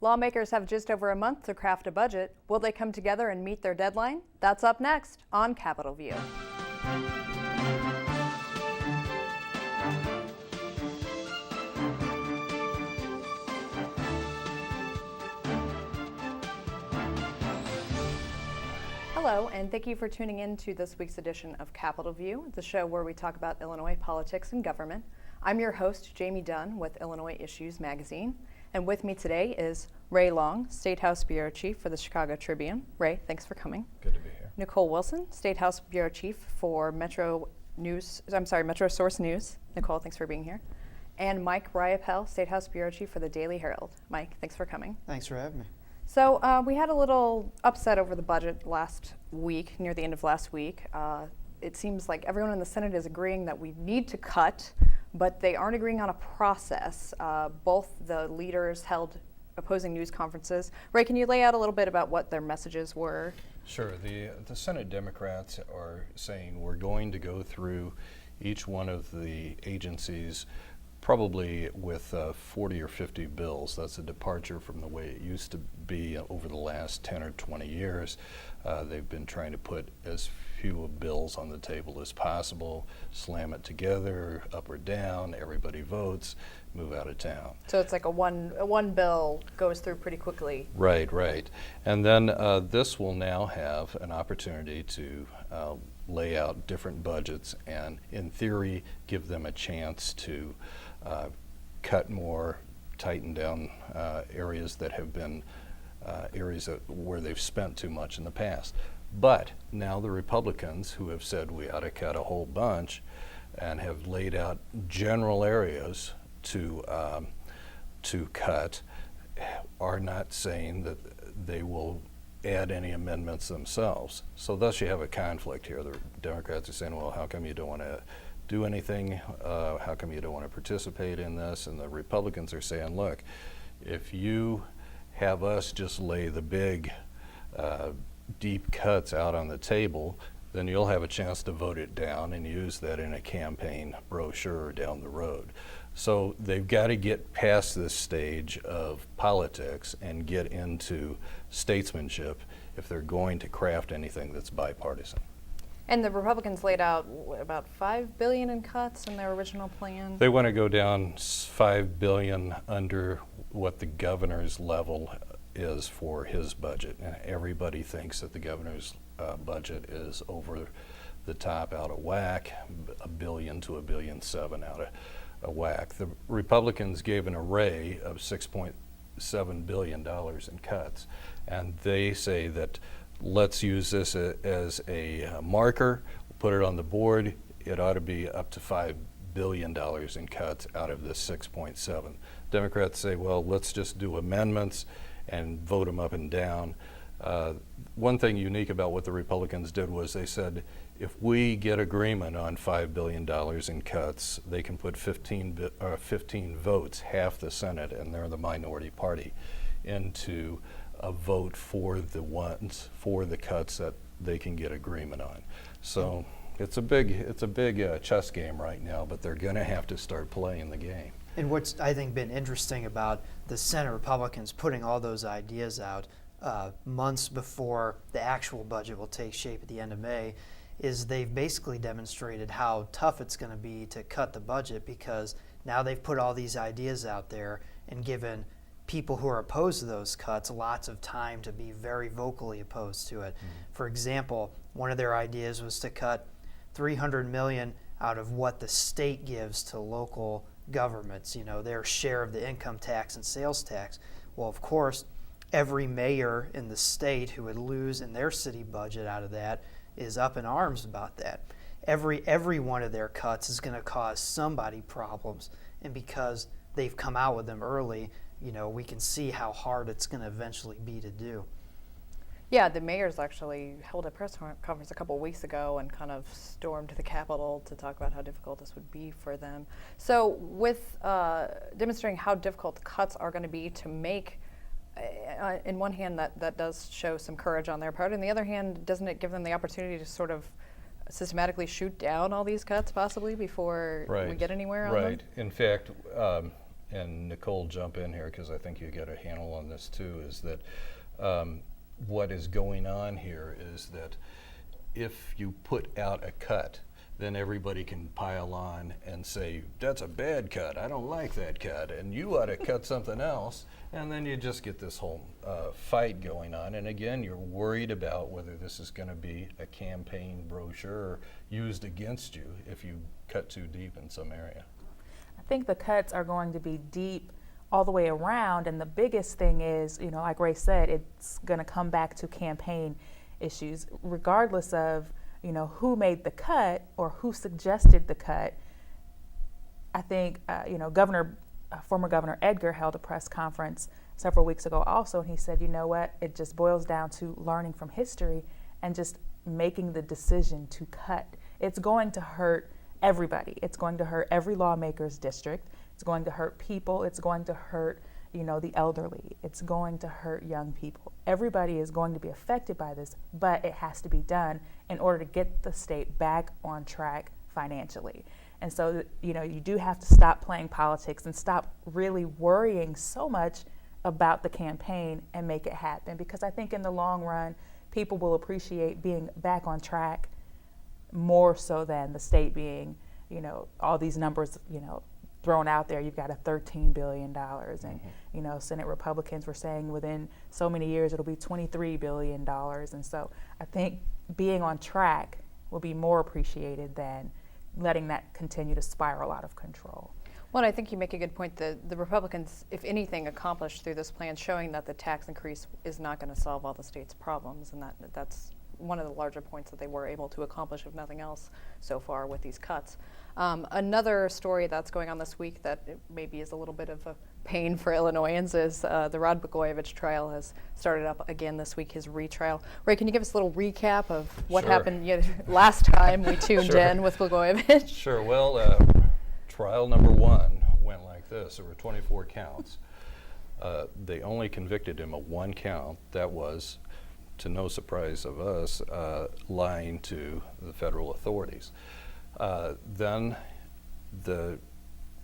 Lawmakers have just over a month to craft a budget. Will they come together and meet their deadline? That's up next on Capitol View. Hello, and thank you for tuning in to this week's edition of Capitol View, the show where we talk about Illinois politics and government. I'm your host, Jamey Dunn, with Illinois Issues Magazine. And with me today is Ray Long, State House Bureau Chief for the Chicago Tribune. Ray, thanks for coming. Good to be here. Nicole Wilson, State House Bureau Chief for Metro Source News. Nicole, thanks for being here. And Mike Riopell, State House Bureau Chief for the Daily Herald. Mike, thanks for coming. Thanks for having me. So we had a little upset over the budget last week, near the end of last week. It seems like everyone in the Senate is agreeing that we need to cut, but they aren't agreeing on a process. Both the leaders held opposing news conferences. Ray, can you lay out a little bit about what their messages were? Sure. The Senate Democrats are saying we're going to go through each one of the agencies probably with 40 or 50 bills. That's a departure from the way it used to be over the last 10 or 20 years. They've been trying to put as few bills on the table as possible, slam it together, up or down, everybody votes, move out of town. So it's like a one bill goes through pretty quickly. Right. And then this will now have an opportunity to lay out different budgets and, in theory, give them a chance to cut more, tighten down areas that have been areas where they've spent too much in the past. But now the Republicans, who have said we ought to cut a whole bunch and have laid out general areas to cut, are not saying that they will add any amendments themselves. So thus you have a conflict here. The Democrats are saying, well, how come you don't want to do anything? How come you don't want to participate in this? And the Republicans are saying, look, if you have us just lay the big, deep cuts out on the table, then you'll have a chance to vote it down and use that in a campaign brochure down the road. So they've got to get past this stage of politics and get into statesmanship if they're going to craft anything that's bipartisan. And the Republicans laid out about $5 billion in cuts in their original plan. They want to go down $5 billion under what the governor's level is for his budget. And everybody thinks that the governor's budget is over the top, out of whack, $1 billion to $1.7 billion out of whack. The Republicans gave an array of $6.7 billion in cuts, and they say that let's use this as a marker, put it on the board. It ought to be up to $5 billion in cuts out of this 6.7. Democrats say, well, let's just do amendments and vote them up and down. One thing unique about what the Republicans did was they said, if we get agreement on $5 billion in cuts, they can put 15 votes, half the Senate, and they're the minority party, into a vote for the cuts that they can get agreement on. So it's a big chess game right now, but they're going to have to start playing the game. And what's, I think, been interesting about the Senate Republicans putting all those ideas out months before the actual budget will take shape at the end of May is they've basically demonstrated how tough it's going to be to cut the budget, because now they've put all these ideas out there and given people who are opposed to those cuts lots of time to be very vocally opposed to it. For example, one of their ideas was to cut $300 million out of what the state gives to local governments, their share of the income tax and sales tax. Well, of course, every mayor in the state who would lose in their city budget out of that is up in arms about that. Every one of their cuts is going to cause somebody problems, and because they've come out with them early, we can see how hard it's going to eventually be to do. Yeah, the mayors actually held a press conference a couple weeks ago and kind of stormed the Capitol to talk about how difficult this would be for them. So with demonstrating how difficult the cuts are going to be to make, in one hand, that does show some courage on their part. On the other hand, doesn't it give them the opportunity to sort of systematically shoot down all these cuts possibly before we get anywhere on them? Right. In fact, and Nicole, jump in here because I think you get a handle on this too, is that what is going on here is that if you put out a cut, then everybody can pile on and say, that's a bad cut, I don't like that cut, and you ought to cut something else, and then you just get this whole fight going on. And again, you're worried about whether this is going to be a campaign brochure used against you if you cut too deep in some area. I think the cuts are going to be deep all the way around, and the biggest thing is, like Ray said, it's going to come back to campaign issues, regardless of who made the cut or who suggested the cut. I think, former Governor Edgar held a press conference several weeks ago also, and he said, it just boils down to learning from history and just making the decision to cut. It's going to hurt everybody. It's going to hurt every lawmaker's district. It's going to hurt people. It's going to hurt the elderly. It's going to hurt young people. Everybody is going to be affected by this, but it has to be done in order to get the state back on track financially. And so, you do have to stop playing politics and stop really worrying so much about the campaign and make it happen. Because I think in the long run, people will appreciate being back on track more so than the state being, all these numbers, thrown out there. You've got a $13 billion, and Senate Republicans were saying within so many years it'll be $23 billion. And so I think being on track will be more appreciated than letting that continue to spiral out of control. Well, I think you make a good point. The Republicans, if anything, accomplished through this plan showing that the tax increase is not going to solve all the state's problems, and that's one of the larger points that they were able to accomplish, if nothing else, so far with these cuts. Another story that's going on this week that maybe is a little bit of a pain for Illinoisans is the Rod Blagojevich trial has started up again this week, his retrial. Ray, can you give us a little recap of what happened last time we tuned in with Blagojevich? Sure. Well, trial number one went like this. There were 24 counts. They only convicted him of one count. That was, to no surprise of us, lying to the federal authorities. Then the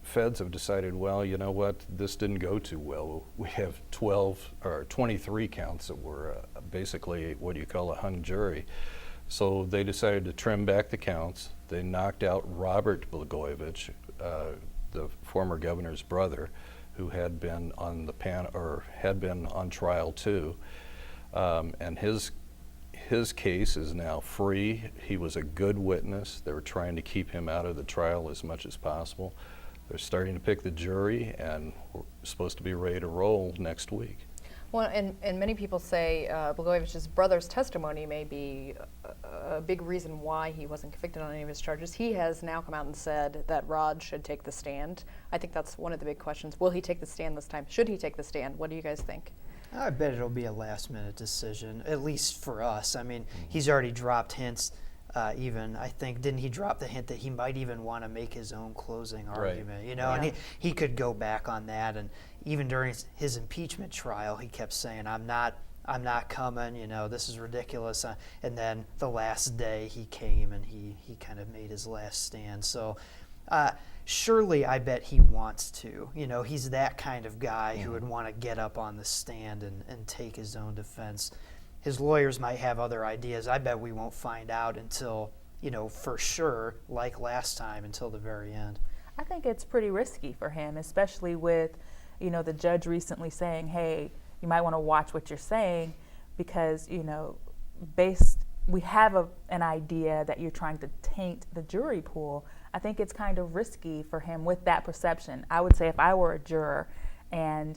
feds have decided, well, you know what, this didn't go too well. We have 23 counts that were basically what you call a hung jury. So they decided to trim back the counts. They knocked out Robert Blagojevich, the former governor's brother, who had been on the had been on trial too. And his case is now free. He was a good witness. They were trying to keep him out of the trial as much as possible. They're starting to pick the jury, and we're supposed to be ready to roll next week. Well, and many people say Blagojevich's brother's testimony may be a big reason why he wasn't convicted on any of his charges. He has now come out and said that Rod should take the stand. I think that's one of the big questions. Will he take the stand this time? Should he take the stand? What do you guys think? I bet it'll be a last-minute decision, at least for us. I mean, he's already dropped hints. I think, didn't he drop the hint that he might even want to make his own closing argument? And he could go back on that. And even during his impeachment trial, he kept saying, "I'm not coming. This is ridiculous." And then the last day he came and he kind of made his last stand. So. Surely I bet he wants to. He's that kind of guy who would want to get up on the stand and take his own defense. His lawyers might have other ideas. I bet we won't find out until, for sure, like last time, until the very end. I think it's pretty risky for him, especially with, the judge recently saying, hey, you might want to watch what you're saying because, we have an idea that you're trying to taint the jury pool. I think it's kind of risky for him with that perception. I would say if I were a juror and,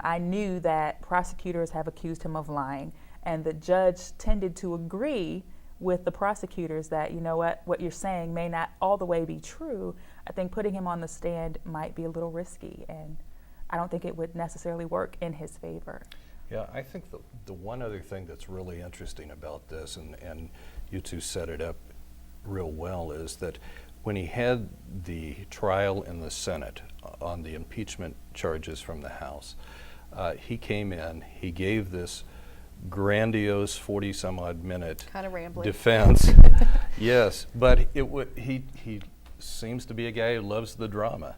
I knew that prosecutors have accused him of lying and the judge tended to agree with the prosecutors that, what you're saying may not all the way be true, I think putting him on the stand might be a little risky, and I don't think it would necessarily work in his favor. Yeah, I think the one other thing that's really interesting about this, and you two set it up real well, is that when he had the trial in the Senate on the impeachment charges from the House, he came in, he gave this grandiose 40-some-odd minute kind of rambling defense. Yes, but he seems to be a guy who loves the drama.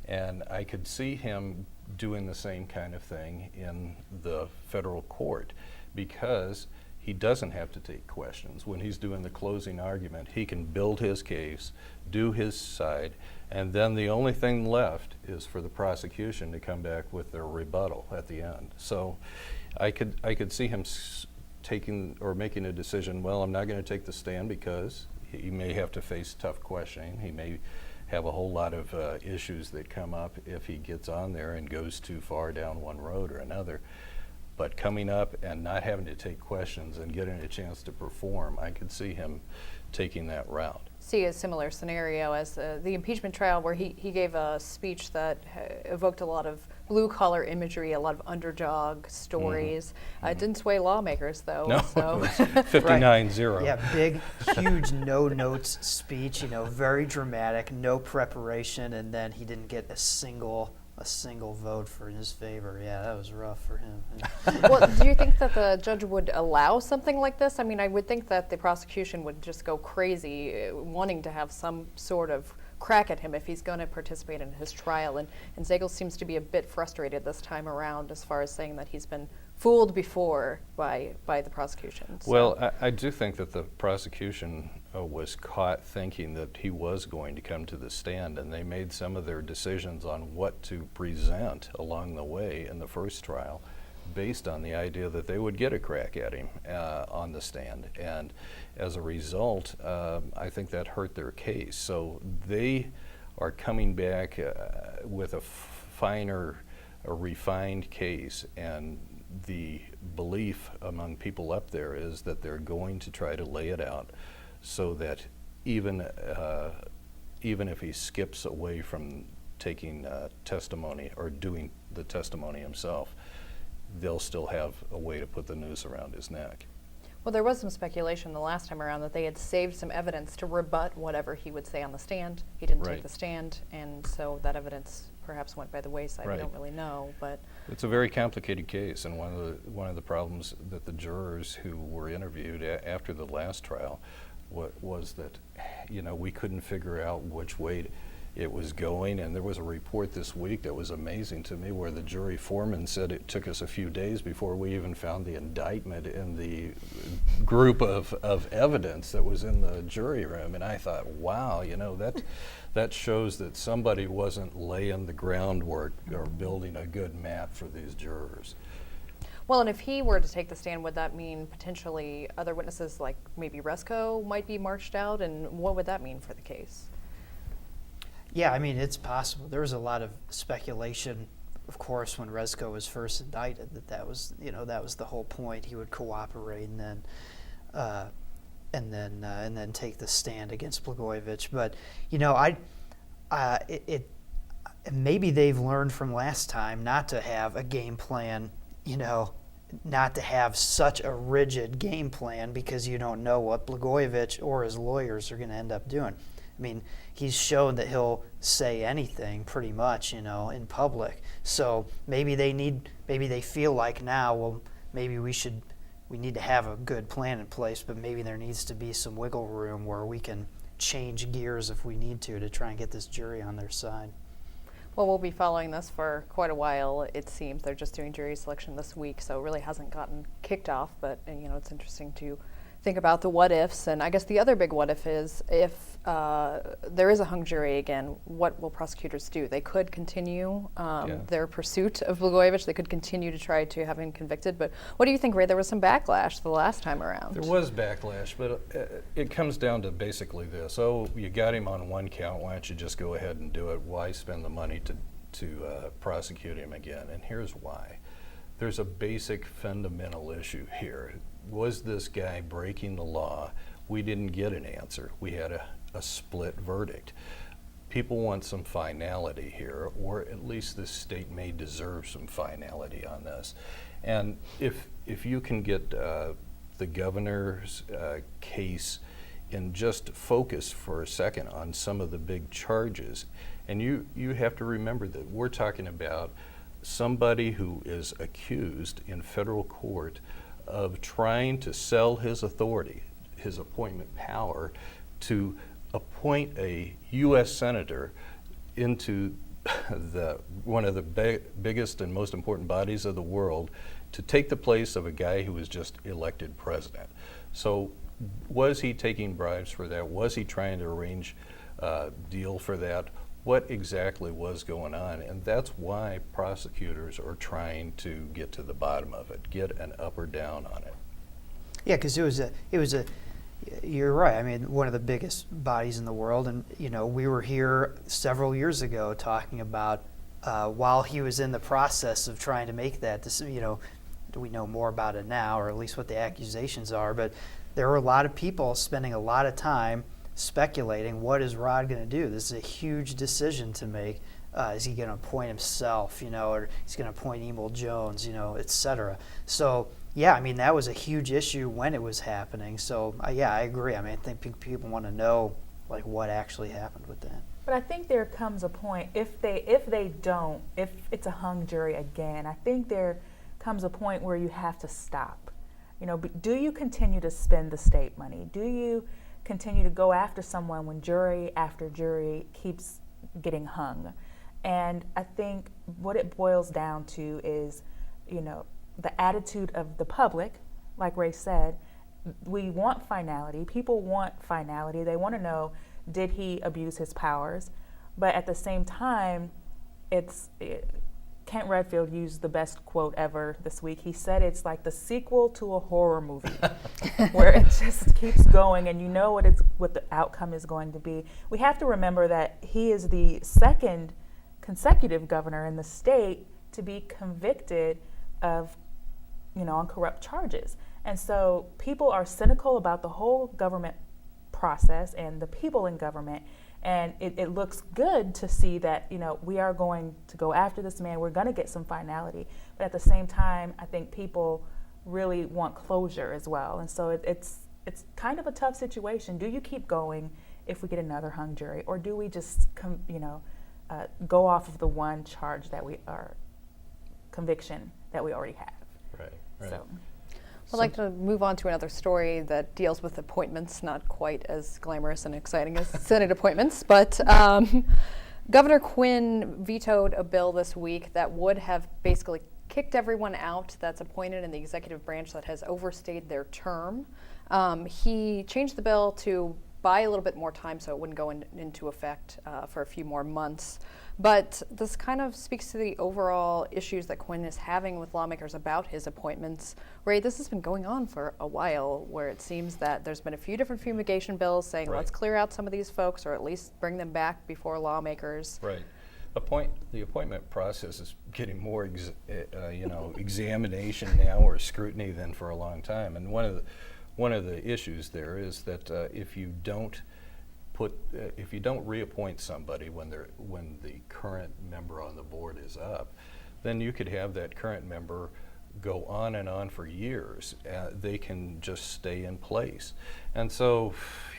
And I could see him doing the same kind of thing in the federal court, because he doesn't have to take questions. When he's doing the closing argument, he can build his case, do his side, and then the only thing left is for the prosecution to come back with their rebuttal at the end. So I could see him taking or making a decision, well, I'm not going to take the stand because he may have to face tough questioning. He may have a whole lot of issues that come up if he gets on there and goes too far down one road or another. But coming up and not having to take questions and getting a chance to perform, I could see him taking that route. See a similar scenario as the impeachment trial, where he gave a speech that evoked a lot of blue-collar imagery, a lot of underdog stories. It didn't sway lawmakers, though. No, So. it was 59-0. Yeah, big, huge no-notes speech, very dramatic, no preparation, and then he didn't get a single vote for his favor. Yeah, that was rough for him. Well, do you think that the judge would allow something like this? I mean, I would think that the prosecution would just go crazy wanting to have some sort of crack at him if he's going to participate in his trial. And Zagel seems to be a bit frustrated this time around, as far as saying that he's been fooled before by the prosecution. So. Well, I do think that the prosecution was caught thinking that he was going to come to the stand, and they made some of their decisions on what to present along the way in the first trial based on the idea that they would get a crack at him on the stand. And as a result, I think that hurt their case. So they are coming back with a refined case, and the belief among people up there is that they're going to try to lay it out so that even if he skips away from taking testimony or doing the testimony himself, they'll still have a way to put the noose around his neck. Well, there was some speculation the last time around that they had saved some evidence to rebut whatever he would say on the stand. He didn't take the stand, and so that evidence perhaps went by the wayside. Right. I don't really know, but it's a very complicated case, and one of the problems that the jurors who were interviewed after the last trial was that, we couldn't figure out which way it was going. And there was a report this week that was amazing to me, where the jury foreman said it took us a few days before we even found the indictment in the group of evidence that was in the jury room. And I thought, wow, that shows that somebody wasn't laying the groundwork or building a good map for these jurors. well, and if he were to take the stand, would that mean potentially other witnesses, like maybe Resco, might be marched out? And what would that mean for the case? Yeah, I mean, it's possible. There was a lot of speculation, of course, when Resco was first indicted, that was the whole point. He would cooperate and then take the stand against Blagojevich. But maybe they've learned from last time not to have a game plan. Not to have such a rigid game plan, because you don't know what Blagojevich or his lawyers are going to end up doing. I mean, he's shown that he'll say anything pretty much, in public. So maybe they feel like now, well, maybe we need to have a good plan in place, but maybe there needs to be some wiggle room where we can change gears if we need to try and get this jury on their side. Well, we'll be following this for quite a while, it seems. They're just doing jury selection this week, so it really hasn't gotten kicked off, but it's interesting to think about the what ifs. And I guess the other big what if is, if there is a hung jury again, what will prosecutors do? They could continue their pursuit of Blagojevich. They could continue to try to have him convicted. But what do you think, Ray? There was some backlash the last time around. There was backlash, but it comes down to basically this. Oh, you got him on one count. Why don't you just go ahead and do it? Why spend the money to prosecute him again? And here's why. There's a basic fundamental issue here. Was this guy breaking the law? We didn't get an answer. We had a split verdict. People want some finality here, or at least this state may deserve some finality on this. And if you can get the governor's case and just focus for a second on some of the big charges, and you have to remember that we're talking about somebody who is accused in federal court of trying to sell his authority, his appointment power, to appoint a U.S. senator into one of the biggest and most important bodies of the world to take the place of a guy who was just elected president. So was he taking bribes for that? Was he trying to arrange a deal for that? What exactly was going on? And that's why prosecutors are trying to get to the bottom of it, get an up or down on it. Yeah, because you're right. I mean, one of the biggest bodies in the world, and we were here several years ago talking about while he was in the process of trying to make that decision. We know more about it now, or at least what the accusations are. But there were a lot of people spending a lot of time speculating, what is Rod going to do? This is a huge decision to make. Is he going to appoint himself, or he's going to appoint Emil Jones, et cetera. So, yeah, I mean, that was a huge issue when it was happening. So, yeah, I agree. I mean, I think people want to know, like, what actually happened with that. But I think there comes a point, if it's a hung jury again, I think there comes a point where you have to stop. Do you continue to spend the state money? Do you continue to go after someone when jury after jury keeps getting hung? And I think what it boils down to is, the attitude of the public. Like Ray said, we want finality. People want finality. They want to know, did he abuse his powers? But at the same time, Kent Redfield used the best quote ever this week. He said it's like the sequel to a horror movie, where it just keeps going, and what the outcome is going to be. We have to remember that he is the second consecutive governor in the state to be convicted of, on corrupt charges. And so people are cynical about the whole government process and the people in government. And it looks good to see that, we are going to go after this man. We're going to get some finality. But at the same time, I think people really want closure as well. And so it's kind of a tough situation. Do you keep going if we get another hung jury? Or do we just, go off of the one charge conviction that we already have? Right. So. I'd like to move on to another story that deals with appointments, not quite as glamorous and exciting as Senate appointments, but Governor Quinn vetoed a bill this week that would have basically kicked everyone out that's appointed in the executive branch that has overstayed their term. He changed the bill to buy a little bit more time so it wouldn't go into effect for a few more months. But this kind of speaks to the overall issues that Quinn is having with lawmakers about his appointments. Ray, this has been going on for a while, where it seems that there's been a few different fumigation bills saying, let's clear out some of these folks, or at least bring them back before lawmakers. Right. The appointment process is getting more examination now, or scrutiny, than for a long time. And one of the issues there is that if you don't reappoint somebody when the current member on the board is up, then you could have that current member go on and on for years. They can just stay in place. And so,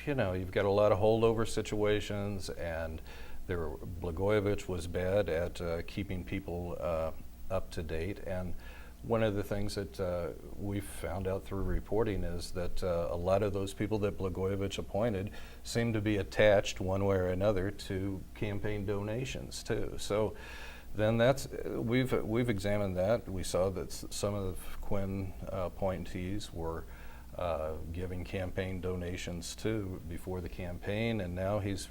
you've got a lot of holdover situations, and Blagojevich was bad at keeping people up to date. And one of the things that we found out through reporting is that a lot of those people that Blagojevich appointed seem to be attached one way or another to campaign donations too. So then we've examined that. We saw that some of the Quinn appointees were giving campaign donations too before the campaign, and now he's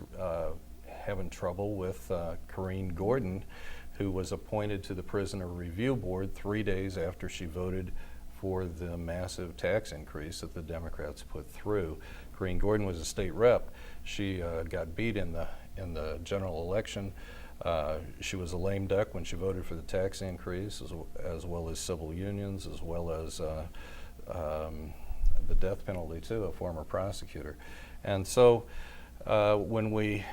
having trouble with Corinne Gordon, who was appointed to the Prisoner Review Board 3 days after she voted for the massive tax increase that the Democrats put through. Corinne Gordon was a state rep. She got beat in the general election. She was a lame duck when she voted for the tax increase, as well as civil unions, as well as the death penalty too, a former prosecutor. And so when we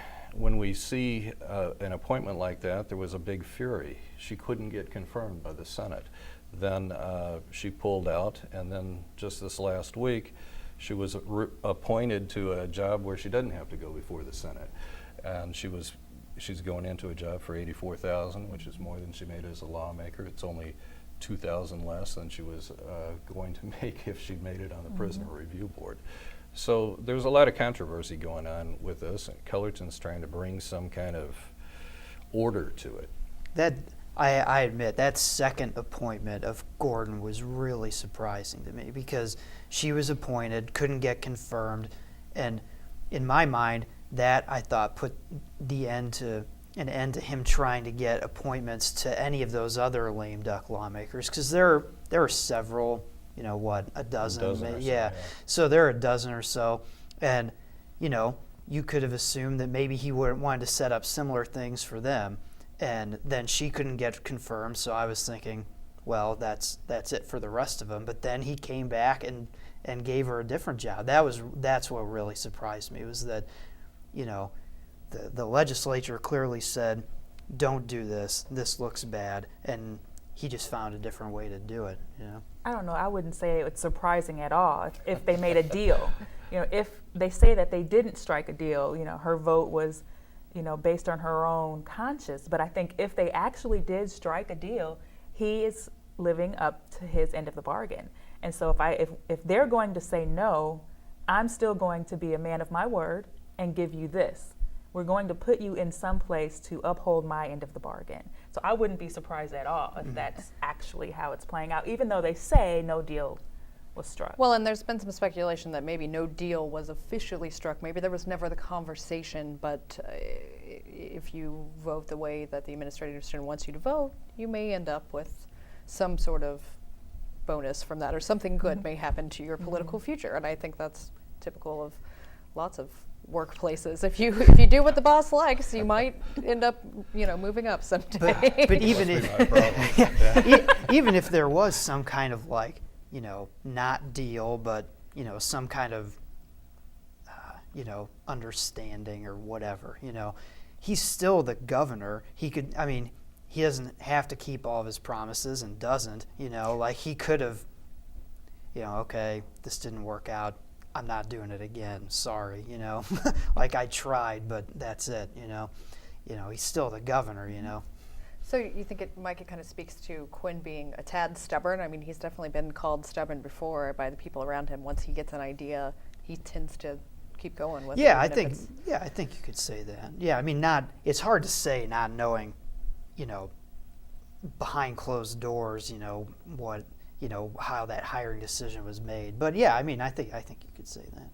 see an appointment like that, there was a big fury. She couldn't get confirmed by the Senate. Then she pulled out, and then just this last week, she was appointed to a job where she doesn't have to go before the Senate. And she's going into a job for $84,000, which is more than she made as a lawmaker. It's only $2,000 less than she was going to make if she'd made it on the Prisoner Review Board. So there's a lot of controversy going on with this, and Cullerton's trying to bring some kind of order to it. That I admit that second appointment of Gordon was really surprising to me because she was appointed, couldn't get confirmed, and in my mind, that I thought put an end to him trying to get appointments to any of those other lame duck lawmakers, because there are several, a dozen, or so, maybe, yeah. So there are a dozen or so, and you could have assumed that maybe he would wanted to set up similar things for them. And then she couldn't get confirmed, so I was thinking, well, that's it for the rest of them. But then he came back and gave her a different job. That's what really surprised me, was that, the legislature clearly said, don't do this. This looks bad, and he just found a different way to do it. I don't know. I wouldn't say it's surprising at all if they made a deal. If they say that they didn't strike a deal, her vote was, based on her own conscience. But I think if they actually did strike a deal, he is living up to his end of the bargain. And so if they're going to say no, I'm still going to be a man of my word and give you this. We're going to put you in some place to uphold my end of the bargain. So I wouldn't be surprised at all if that's actually how it's playing out, even though they say no deal was struck. Well, and there's been some speculation that maybe no deal was officially struck. Maybe there was never the conversation, but if you vote the way that the administration wants you to vote, you may end up with some sort of bonus from that, or something good may happen to your political future. And I think that's typical of lots of workplaces. If you do what the boss likes, you might end up, moving up someday. But even even if there was some kind of not deal, but some kind of understanding or whatever, he's still the governor. He doesn't have to keep all of his promises, and doesn't, he could have, okay, this didn't work out, I'm not doing it again, sorry, I tried, but that's it, he's still the governor, So you think it kind of speaks to Quinn being a tad stubborn? I mean, he's definitely been called stubborn before by the people around him. Once he gets an idea, he tends to keep going with it. I think you could say that. Yeah, it's hard to say, not knowing, behind closed doors, what, how that hiring decision was made. But yeah, I think you could say that.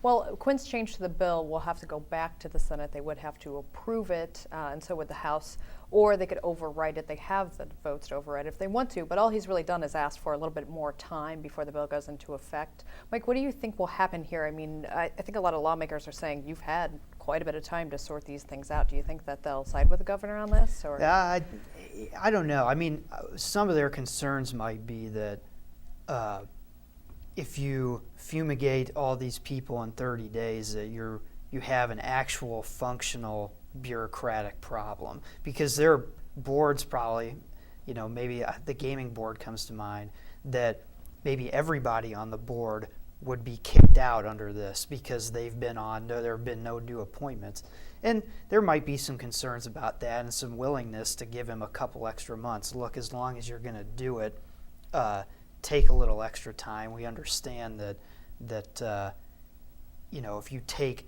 Well, Quinn's change to the bill will have to go back to the Senate. They would have to approve it, and so would the House, or they could override it. They have the votes to override it if they want to, but all he's really done is asked for a little bit more time before the bill goes into effect. Mike, what do you think will happen here? I think a lot of lawmakers are saying you've had quite a bit of time to sort these things out. Do you think that they'll side with the governor on this? Or? I don't know. Some of their concerns might be that if you fumigate all these people in 30 days, that you have an actual functional bureaucratic problem, because their boards probably, maybe the gaming board comes to mind, that maybe everybody on the board would be kicked out under this because there have been no new appointments. And there might be some concerns about that and some willingness to give him a couple extra months. Look, as long as you're going to do it, take a little extra time. We understand that if you take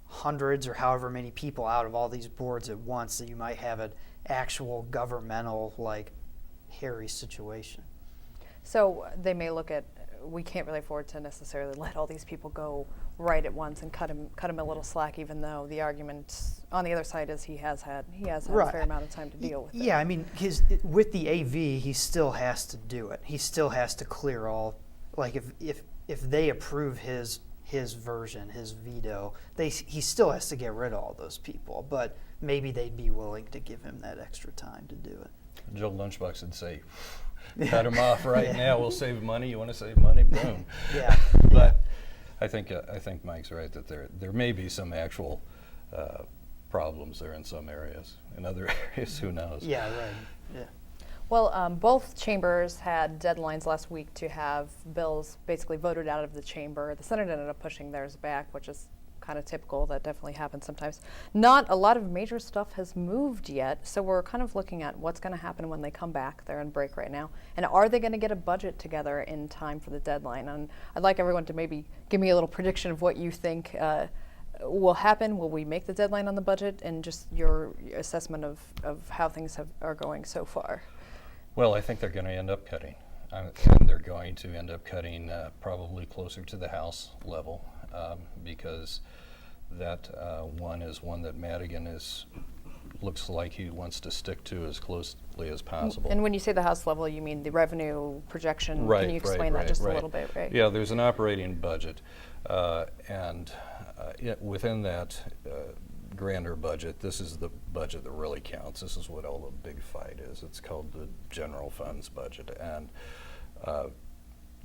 hundreds or however many people out of all these boards at once, that you might have an actual governmental, hairy situation. So they may look at, we can't really afford to necessarily let all these people go right at once and cut him a little slack, even though the argument on the other side is he has had right. a fair amount of time to deal with it. Yeah, with the AV, he still has to do it. He still has to clear all, if they approve his version, his veto, he still has to get rid of all those people, but maybe they'd be willing to give him that extra time to do it. Joe Lunchbox would say, cut them off right now. We'll save money. You want to save money? Boom. Yeah. But I think Mike's right that there may be some actual problems there in some areas. In other areas, who knows? Yeah. Right. Yeah. Well, both chambers had deadlines last week to have bills basically voted out of the chamber. The Senate ended up pushing theirs back, which is kind of typical. That definitely happens sometimes. Not a lot of major stuff has moved yet, so we're kind of looking at what's going to happen when they come back. They're on break right now. And are they going to get a budget together in time for the deadline? And I'd like everyone to maybe give me a little prediction of what you think will happen? Will we make the deadline on the budget? And just your assessment of how things are going so far. Well, I think they're going to end up cutting. And they're going to end up cutting probably closer to the House level because that one is one that Madigan looks like he wants to stick to as closely as possible. And when you say the House level, you mean the revenue projection? Right, Can you explain that just a right. little bit? Right. Yeah, there's an operating budget, and within that grander budget, this is the budget that really counts. This is what all the big fight is. It's called the general funds budget, and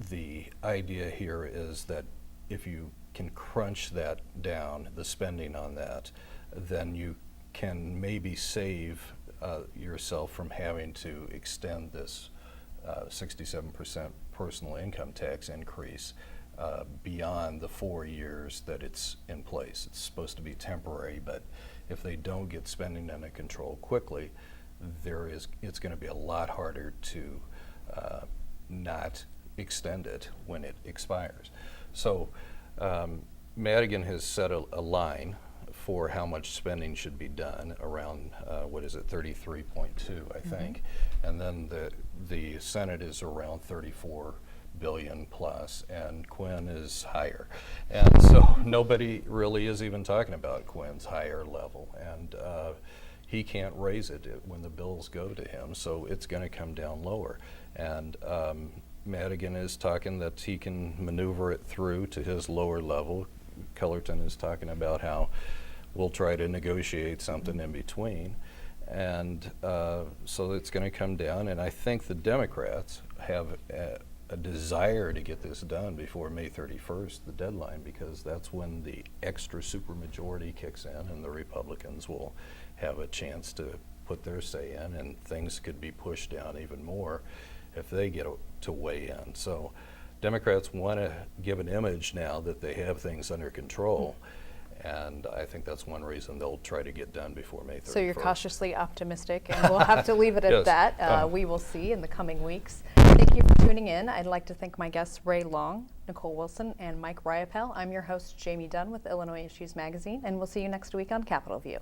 the idea here is that if you can crunch that down, the spending on that, then you can maybe save yourself from having to extend this 67% personal income tax increase beyond the 4 years that it's in place. It's supposed to be temporary, but if they don't get spending under control quickly, it's going to be a lot harder to not extend it when it expires. So Madigan has set a line for how much spending should be done around 33.2, I think, and then the Senate is around 34 billion plus, and Quinn is higher, and so nobody really is even talking about Quinn's higher level, and he can't raise it when the bills go to him, so it's going to come down lower, and Madigan is talking that he can maneuver it through to his lower level. Cullerton is talking about how we'll try to negotiate something in between, and so it's going to come down, and I think the Democrats have a desire to get this done before May 31st, the deadline, because that's when the extra supermajority kicks in and the Republicans will have a chance to put their say in, and things could be pushed down even more if they get to weigh in. So Democrats want to give an image now that they have things under control, and I think that's one reason they'll try to get done before May 31st. So you're cautiously optimistic, and we'll have to leave it at Yes. that. We will see in the coming weeks. Thank you for tuning in. I'd like to thank my guests Ray Long, Nicole Wilson, and Mike Riopell. I'm your host, Jamey Dunn with Illinois Issues Magazine, and we'll see you next week on Capitol View.